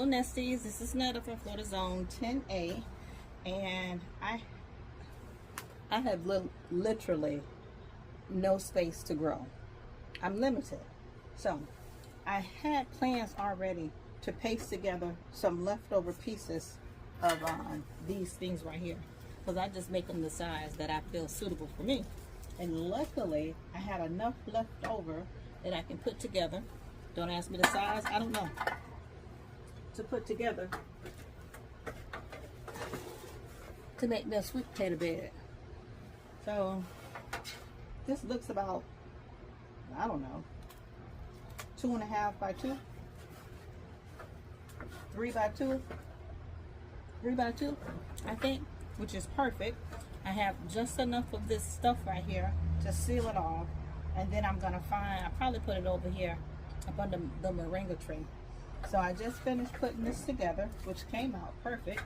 Nesties. This is Netta from Florida Zone 10A, and I have literally no space to grow. I'm limited. So I had plans already to paste together some leftover pieces of these things right here, because I just make them the size that I feel suitable for me. And luckily I had enough left over that I can put together. Don't ask me the size, I don't know, to put together to make me a sweet potato bed. So this looks about, I don't know, 2.5 by 2, 3 by 2, 3 by 2, I think, which is perfect. I have just enough of this stuff right here to seal it off, and then I'm gonna I'll probably put it over here up under the moringa tree. So I just finished putting this together, which came out perfect.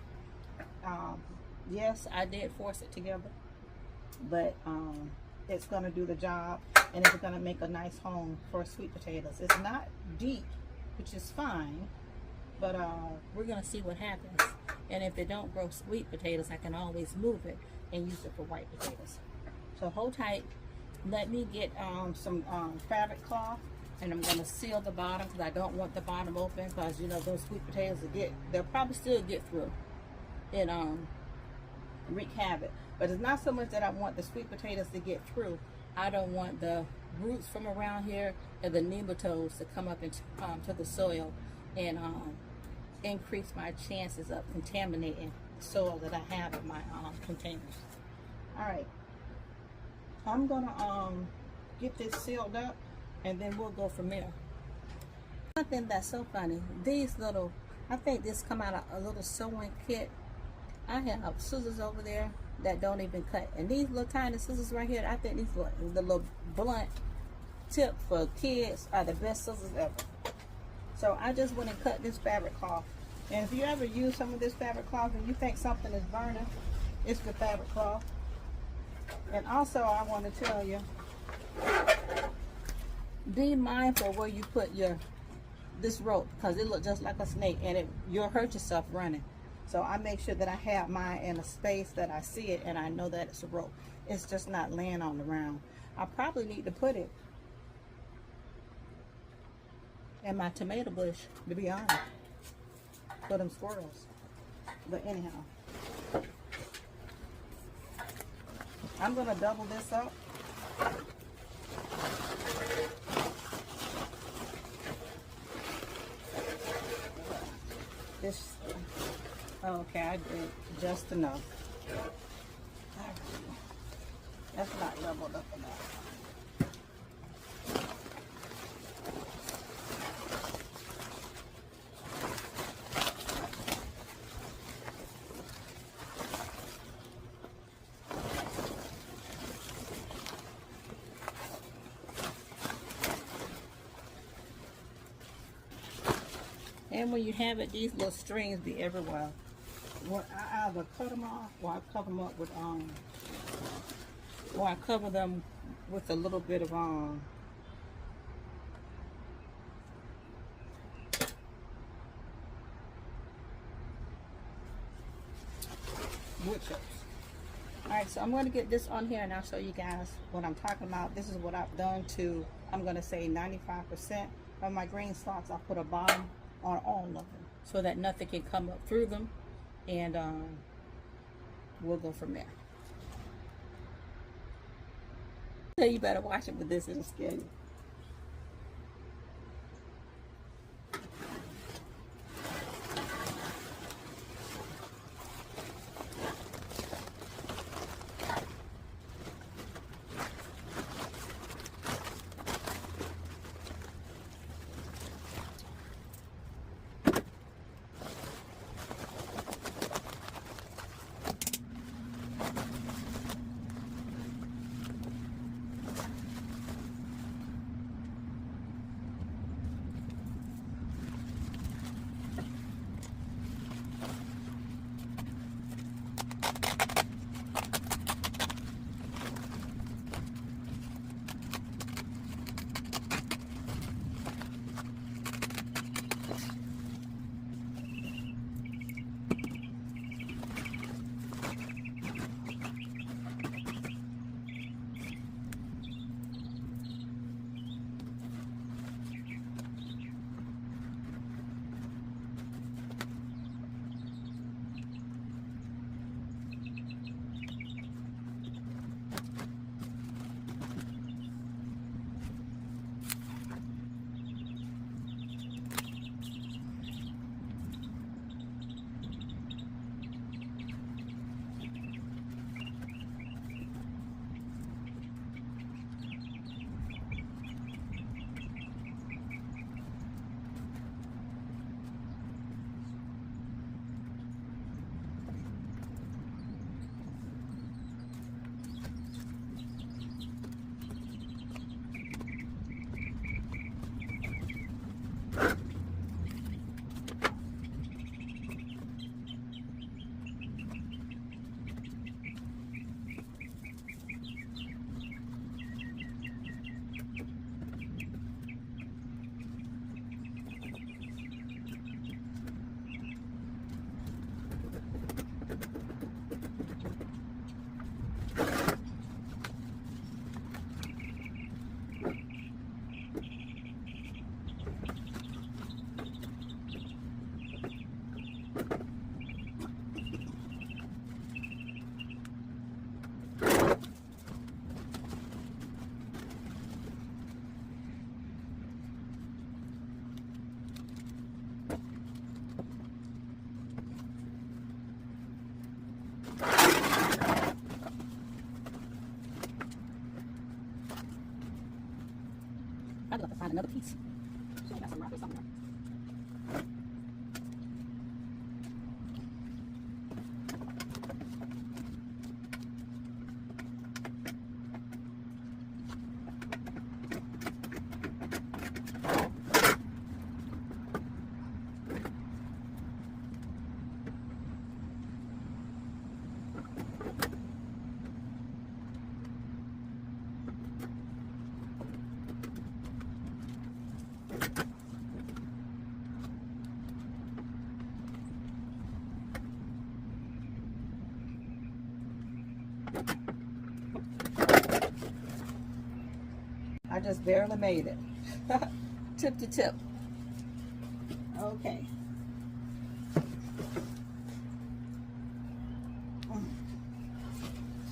Yes, I did force it together, but it's gonna do the job, and it's gonna make a nice home for sweet potatoes. It's not deep, which is fine, but we're gonna see what happens. And if they don't grow sweet potatoes, I can always move it and use it for white potatoes. So hold tight. Let me get some fabric cloth, and I'm gonna seal the bottom, because I don't want the bottom open, because you know those sweet potatoes they'll probably still get through and wreak havoc. But it's not so much that I want the sweet potatoes to get through. I don't want the roots from around here and the nematodes to come up into to the soil and increase my chances of contaminating the soil that I have in my containers. All right, I'm gonna get this sealed up, and then we'll go from there. Something that's so funny, these little, I think this come out of a little sewing kit. I have scissors over there that don't even cut, and these little tiny scissors right here, I think these the little blunt tip for kids are the best scissors ever. So I just went and cut this fabric cloth. And if you ever use some of this fabric cloth and you think something is burning, it's the fabric cloth. And also I want to tell you, be mindful where you put this rope, because it looks just like a snake, and you'll hurt yourself running. So I make sure that I have mine in a space that I see it and I know that it's a rope. It's just not laying on the ground. I probably need to put it in my tomato bush, to be honest, for them squirrels. But anyhow, I'm gonna double this up. This, okay, I did just enough. That's not leveled up enough. And when you have it, these little strings be everywhere. Well, I either cut them off, or I cover them up with or I cover them with a little bit of wood chips. Alright, so I'm going to get this on here, and I'll show you guys what I'm talking about. This is what I've done to, I'm going to say 95% of my green stalks. I put a bottom on all of them so that nothing can come up through them, and we'll go from there. So you better watch it with this, it'll scare you. Probably have to find another piece. Should have got some right here somewhere. I just barely made it. Tip to tip. Okay.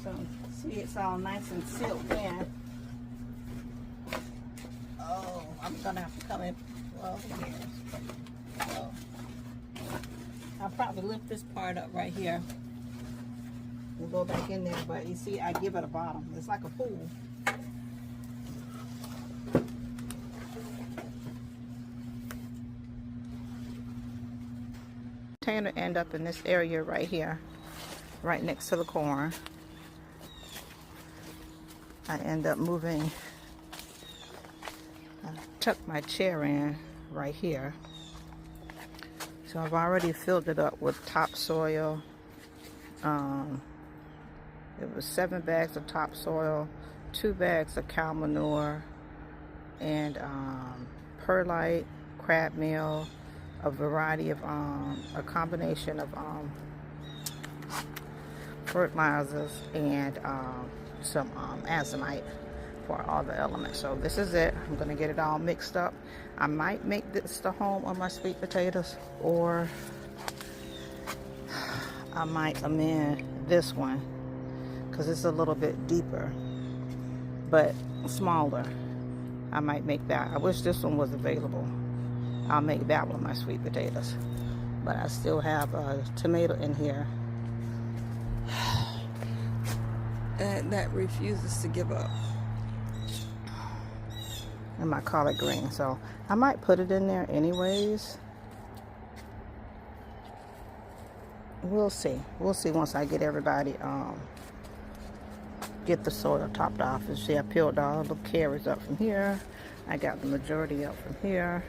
So, see, it's all nice and sealed in. Oh, I'm gonna have to come in. Well, here. So, I'll probably lift this part up right here. We'll go back in there, but you see, I give it a bottom. It's like a pool. Container end up in this area right here, right next to the corn. I end up moving, I tuck my chair in right here. So I've already filled it up with topsoil. It was 7 bags of topsoil, 2 bags of cow manure, and perlite, crab meal, a variety of a combination of fertilizers, and some azomite for all the elements. So this is it. I'm gonna get it all mixed up. I might make this the home on my sweet potatoes, or I might amend this one because it's a little bit deeper but smaller. I might make that. I wish this one was available. I'll make that one my sweet potatoes. But I still have a tomato in here and that refuses to give up. And my collard green. So I might put it in there anyways. We'll see. We'll see once I get everybody, get the soil topped off. And see, I peeled all the carrots up from here. I got the majority up from here.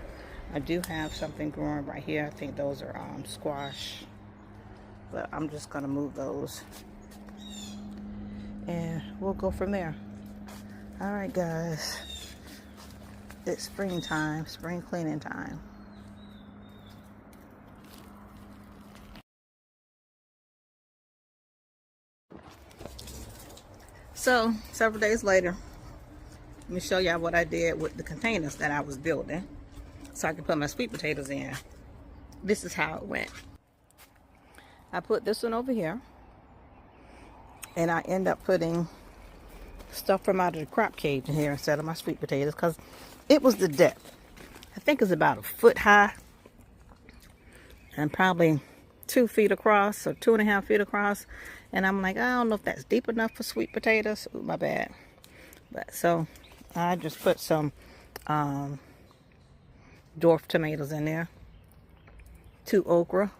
I do have something growing right here. I think those are squash. But I'm just going to move those. And we'll go from there. All right, guys. It's springtime, spring cleaning time. So, several days later, let me show y'all what I did with the containers that I was building so I could put my sweet potatoes in. This is how it went. I put this one over here, and I end up putting stuff from out of the crop cage in here instead of my sweet potatoes because it was the depth. I think it's about 1 foot high and probably 2 feet across or 2.5 feet across. And I'm like, I don't know if that's deep enough for sweet potatoes. Ooh, my bad. But so I just put some dwarf tomatoes in there, 2 okra,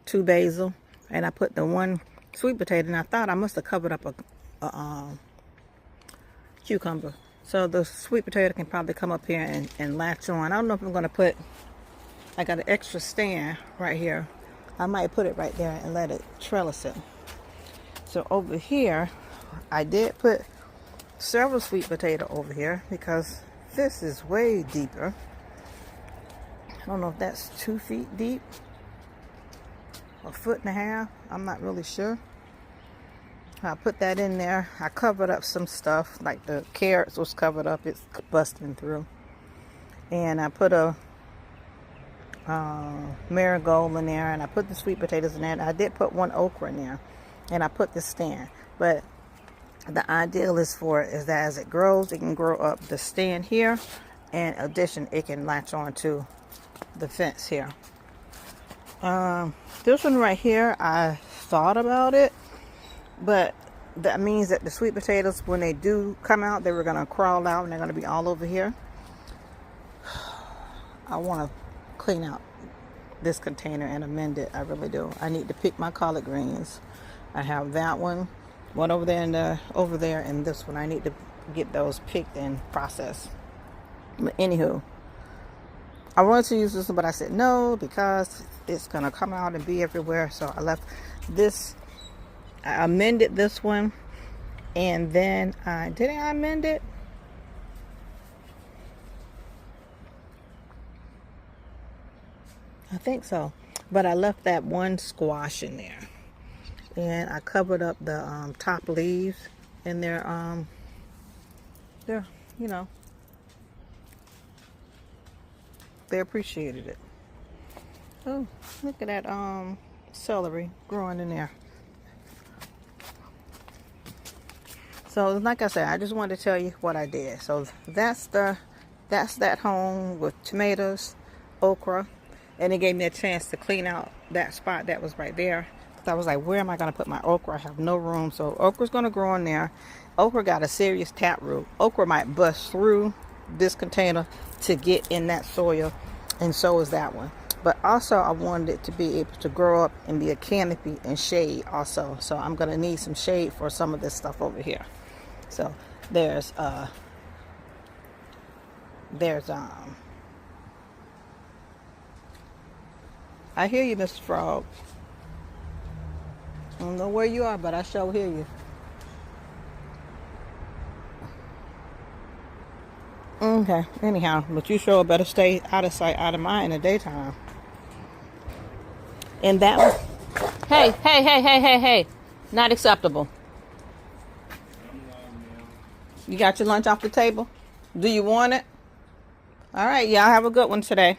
2 basil, and I put the 1 sweet potato, and I thought I must have covered up a cucumber. So the sweet potato can probably come up here and latch on. I don't know if I'm going to put, I got an extra stand right here. I might put it right there and let it trellis it. So over here, I did put several sweet potato over here because this is way deeper. I don't know if that's 2 feet deep, 1.5 feet. I'm not really sure. I put that in there. I covered up some stuff, like the carrots was covered up. It's busting through. And I put a marigold in there, and I put the sweet potatoes in there. I did put 1 okra in there, and I put the stand. But the ideal is that as it grows, it can grow up the stand here. In addition, it can latch on to the fence here. This one right here, I thought about it, but that means that the sweet potatoes, when they do come out, they were going to crawl out and they're going to be all over here. I want to clean out this container and amend it. I really do. I need to pick my collard greens. I have that one over there and over there, and this one. I need to get those picked and processed. But anywho, I wanted to use this one, but I said no because it's gonna come out and be everywhere. So I left this. I amended this one, and then didn't I amend it? I think so, but I left that one squash in there, and I covered up the top leaves, and they're you know, they appreciated it. Oh, look at that celery growing in there. So like I said, I just wanted to tell you what I did. So that's that home with tomatoes, okra, and it gave me a chance to clean out that spot that was right there. So I was like, where am I going to put my okra? I have no room. So okra's going to grow in there. Okra got a serious taproot. Okra might bust through this container to get in that soil, and so is that one. But also I wanted it to be able to grow up and be a canopy and shade also. So I'm going to need some shade for some of this stuff over here. So there's I hear you, Mr. Frog. I don't know where you are, but I sure hear you. Okay, anyhow, but you sure better stay out of sight, out of mind in the daytime. And that was, hey, not acceptable. You got your lunch off the table? Do you want it? All right, y'all have a good one today.